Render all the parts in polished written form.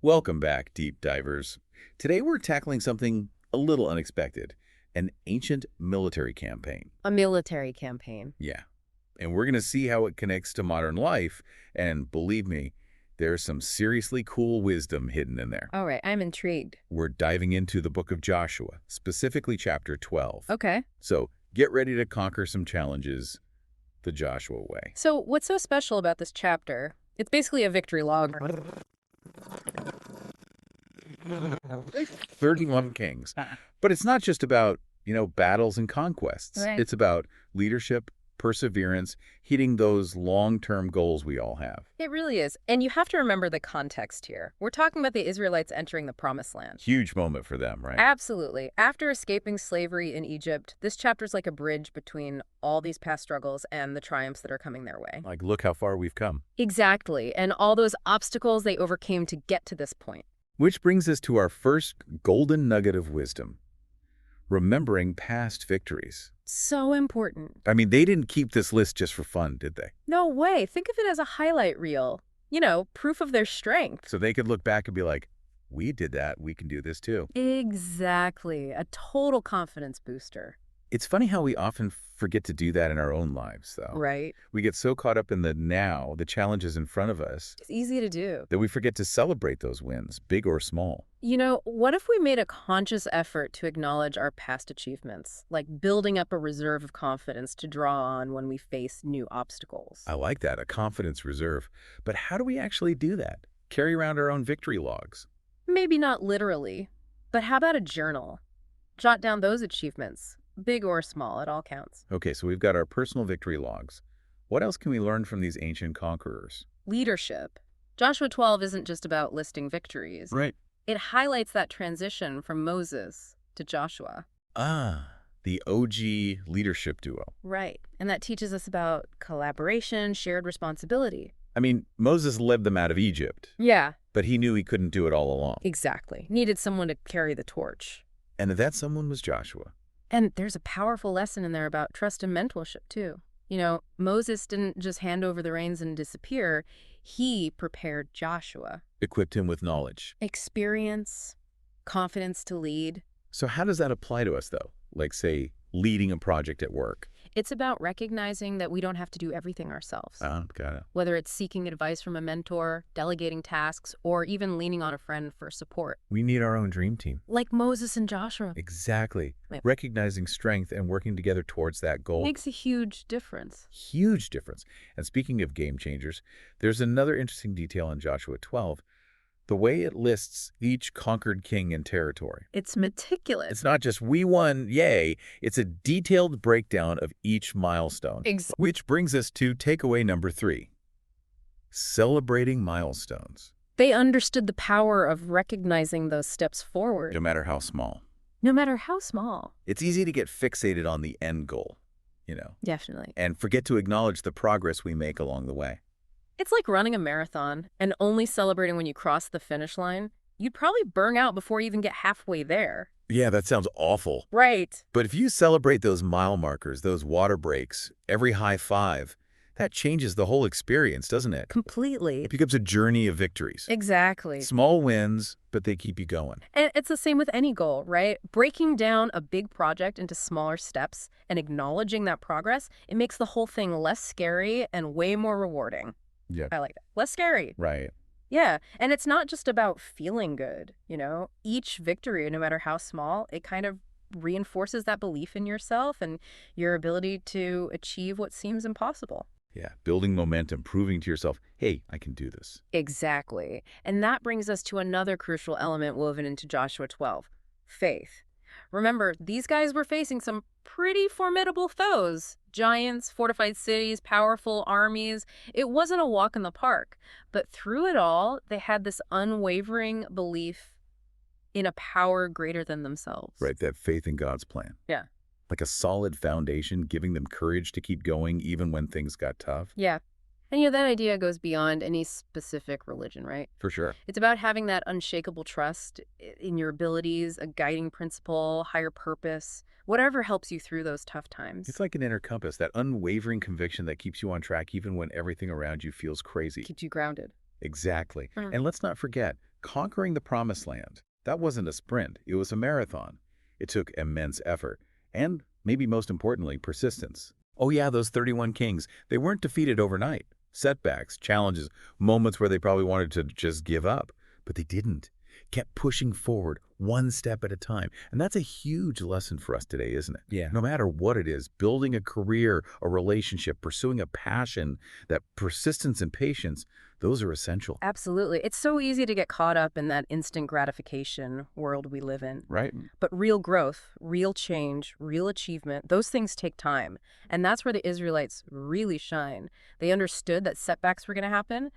Welcome back, deep divers. Today we're tackling something a little unexpected, an ancient military campaign. A military campaign. Yeah, and we're going to see how it connects to modern life, and believe me, there's some seriously cool wisdom hidden in there. All right, I'm intrigued. We're diving into the book of Joshua, specifically chapter 12. Okay. So get ready to conquer some challenges the Joshua way. So what's so special about this chapter? It's basically a victory log. 31 kings. But it's not just about, battles and conquests. Right. It's about leadership, perseverance, hitting those long-term goals we all have. It really is. And you have to remember the context here. We're talking about the Israelites entering the Promised Land. Huge moment for them, right? Absolutely. After escaping slavery in Egypt, this chapter's like a bridge between all these past struggles and the triumphs that are coming their way. Like, look how far we've come. Exactly. And all those obstacles they overcame to get to this point. Which brings us to our first golden nugget of wisdom. Remembering past victories. So important. I mean, they didn't keep this list just for fun, did they? No way. Think of it as a highlight reel. Proof of their strength. So they could look back and be like, we did that, we can do this too. Exactly. A total confidence booster. It's funny how we often forget to do that in our own lives, though. Right. We get so caught up in the now, the challenges in front of us, It's easy to do. that we forget to celebrate those wins, big or small. What if we made a conscious effort to acknowledge our past achievements, like building up a reserve of confidence to draw on when we face new obstacles? I like that, a confidence reserve. But how do we actually do that? Carry around our own victory logs. Maybe not literally, but how about a journal? Jot down those achievements, big or small, it all counts. Okay, so we've got our personal victory logs. What else can we learn from these ancient conquerors? Leadership. Joshua 12 isn't just about listing victories. Right. It highlights that transition from Moses to Joshua. The OG leadership duo. Right. And that teaches us about collaboration, shared responsibility. I mean, Moses led them out of Egypt, Yeah, but he knew he couldn't do it all alone. exactly. Needed someone to carry the torch. And that someone was Joshua. And there's a powerful lesson in there about trust and mentorship, too. Moses didn't just hand over the reins and disappear. He prepared Joshua. Equipped him with knowledge. Experience, confidence to lead. So how does that apply to us, though? Like, say, leading a project at work. It's about recognizing that we don't have to do everything ourselves. Got it. Whether it's seeking advice from a mentor, delegating tasks, or even leaning on a friend for support. We need our own dream team. Like Moses and Joshua. Exactly. Yep. Recognizing strength and working together towards that goal. Makes a huge difference. Huge difference. And speaking of game changers, there's another interesting detail in Joshua 12. The way it lists each conquered king and territory. It's meticulous. It's not just we won, yay. It's a detailed breakdown of each milestone. Which brings us to takeaway number 3. Celebrating milestones. They understood the power of recognizing those steps forward. No matter how small. No matter how small. It's easy to get fixated on the end goal, Definitely. and forget to acknowledge the progress we make along the way. It's like running a marathon and only celebrating when you cross the finish line. You'd probably burn out before you even get halfway there. Yeah, that sounds awful. Right. But if you celebrate those mile markers, those water breaks, every high five, that changes the whole experience, doesn't it? Completely. It becomes a journey of victories. Exactly. Small wins, but they keep you going. And it's the same with any goal, right? Breaking down a big project into smaller steps and acknowledging that progress, it makes the whole thing less scary and way more rewarding. Yeah. I like that. Less scary. Right. Yeah. And it's not just about feeling good, Each victory, no matter how small, it kind of reinforces that belief in yourself and your ability to achieve what seems impossible. Yeah, building momentum, proving to yourself, hey, I can do this. Exactly. And that brings us to another crucial element woven into Joshua 12, faith. Remember, these guys were facing some pretty formidable foes. Giants, fortified cities, powerful armies. It wasn't a walk in the park. But through it all, they had this unwavering belief in a power greater than themselves. Right, that faith in God's plan. Yeah. Like a solid foundation, giving them courage to keep going even when things got tough. Yeah. And that idea goes beyond any specific religion, right? For sure. It's about having that unshakable trust in your abilities, a guiding principle, higher purpose, whatever helps you through those tough times. It's like an inner compass, that unwavering conviction that keeps you on track even when everything around you feels crazy. Keeps you grounded. Exactly. And let's not forget, Conquering the Promised Land, that wasn't a sprint, it was a marathon. It took immense effort, and, maybe most importantly, persistence. Oh yeah, those 31 kings, they weren't defeated overnight. Setbacks, challenges, moments where they probably wanted to just give up. But they didn't. Kept pushing forward, one step at a time. And that's a huge lesson for us today, isn't it? Yeah. No matter what it is, building a career, a relationship, pursuing a passion, that persistence and patience, those are essential. Absolutely. It's so easy to get caught up in that instant gratification world we live in. Right? But real growth, real change, real achievement, those things take time. And that's where the Israelites really shine. They understood that setbacks were going to happen,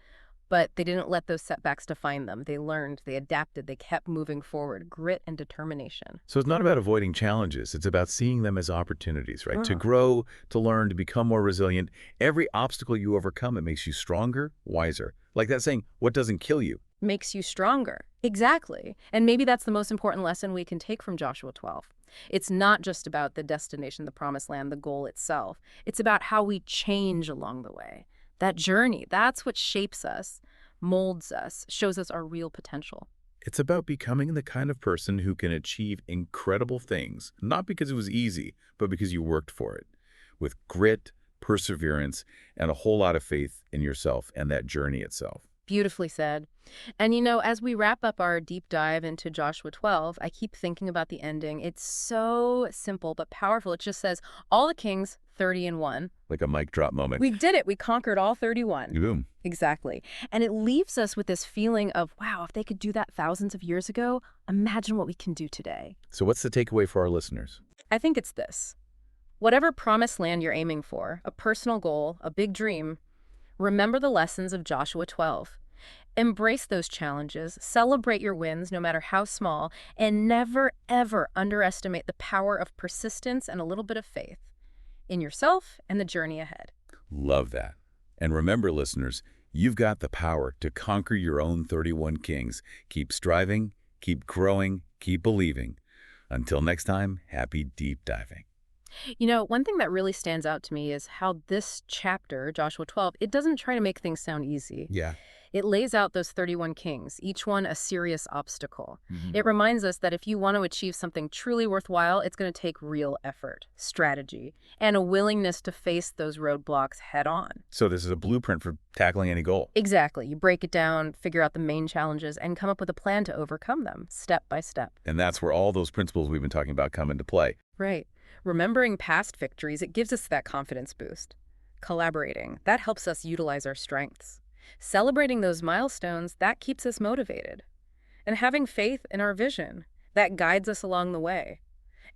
but they didn't let those setbacks define them. They learned, they adapted, they kept moving forward, grit and determination. So it's not about avoiding challenges. It's about seeing them as opportunities, right? To Uh-huh. grow, to learn, to become more resilient. Every obstacle you overcome, it makes you stronger, wiser. Like that saying, what doesn't kill you? Makes you stronger. Exactly. And maybe that's the most important lesson we can take from Joshua 12. It's not just about the destination, the promised land, the goal itself. It's about how we change along the way. That journey, that's what shapes us, molds us, shows us our real potential. It's about becoming the kind of person who can achieve incredible things, not because it was easy, but because you worked for it, with grit, perseverance, and a whole lot of faith in yourself and that journey itself. Beautifully said. And as we wrap up our deep dive into Joshua 12, I keep thinking about the ending. It's so simple but powerful. It just says, all the kings, 30 and 1. Like a mic drop moment. We did it. We conquered all 31. Boom. Exactly. And it leaves us with this feeling of, wow, if they could do that thousands of years ago, imagine what we can do today. So what's the takeaway for our listeners? I think it's this. Whatever promised land you're aiming for, a personal goal, a big dream, remember the lessons of Joshua 12. Embrace those challenges, celebrate your wins, no matter how small, and never, ever underestimate the power of persistence and a little bit of faith in yourself and the journey ahead. Love that. And remember, listeners, you've got the power to conquer your own 31 kings. Keep striving, keep growing, keep believing. Until next time, happy deep diving. One thing that really stands out to me is how this chapter, Joshua 12, it doesn't try to make things sound easy. Yeah. It lays out those 31 kings, each one a serious obstacle. It reminds us that if you want to achieve something truly worthwhile, it's going to take real effort, strategy, and a willingness to face those roadblocks head on. So this is a blueprint for tackling any goal. Exactly. You break it down, figure out the main challenges, and come up with a plan to overcome them, step by step. And that's where all those principles we've been talking about come into play. Right. Remembering past victories, it gives us that confidence boost. Collaborating, that helps us utilize our strengths. Celebrating those milestones, that keeps us motivated. And having faith in our vision, that guides us along the way.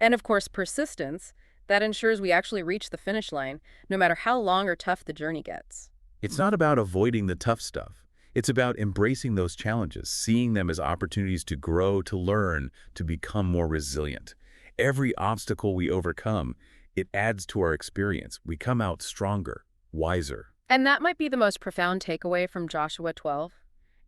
And of course, persistence, that ensures we actually reach the finish line, no matter how long or tough the journey gets. It's not about avoiding the tough stuff. It's about embracing those challenges, seeing them as opportunities to grow, to learn, to become more resilient. Every obstacle we overcome, it adds to our experience. We come out stronger, wiser. And that might be the most profound takeaway from Joshua 12.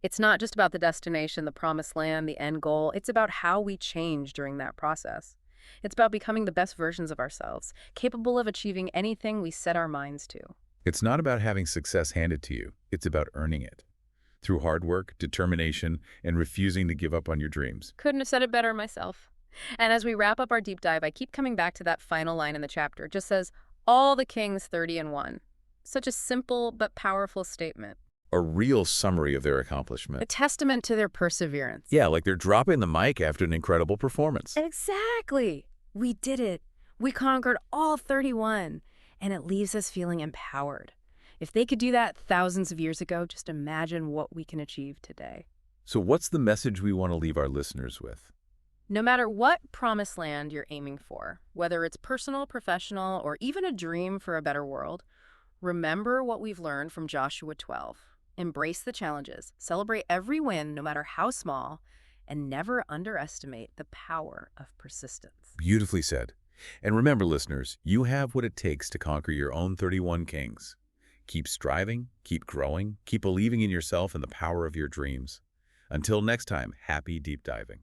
It's not just about the destination, the promised land, the end goal. It's about how we change during that process. It's about becoming the best versions of ourselves, capable of achieving anything we set our minds to. It's not about having success handed to you. It's about earning it. Through hard work, determination, and refusing to give up on your dreams. Couldn't have said it better myself. And as we wrap up our deep dive, I keep coming back to that final line in the chapter. It just says, all the kings 30 and 1. Such a simple but powerful statement. A real summary of their accomplishment. A testament to their perseverance. Yeah, like they're dropping the mic after an incredible performance. Exactly. We did it. We conquered all 31. And it leaves us feeling empowered. If they could do that thousands of years ago, just imagine what we can achieve today. So what's the message we want to leave our listeners with? No matter what promised land you're aiming for, whether it's personal, professional, or even a dream for a better world, remember what we've learned from Joshua 12. Embrace the challenges, celebrate every win, no matter how small, and never underestimate the power of persistence. Beautifully said. And remember, listeners, you have what it takes to conquer your own 31 kings. Keep striving, keep growing, keep believing in yourself and the power of your dreams. Until next time, happy deep diving.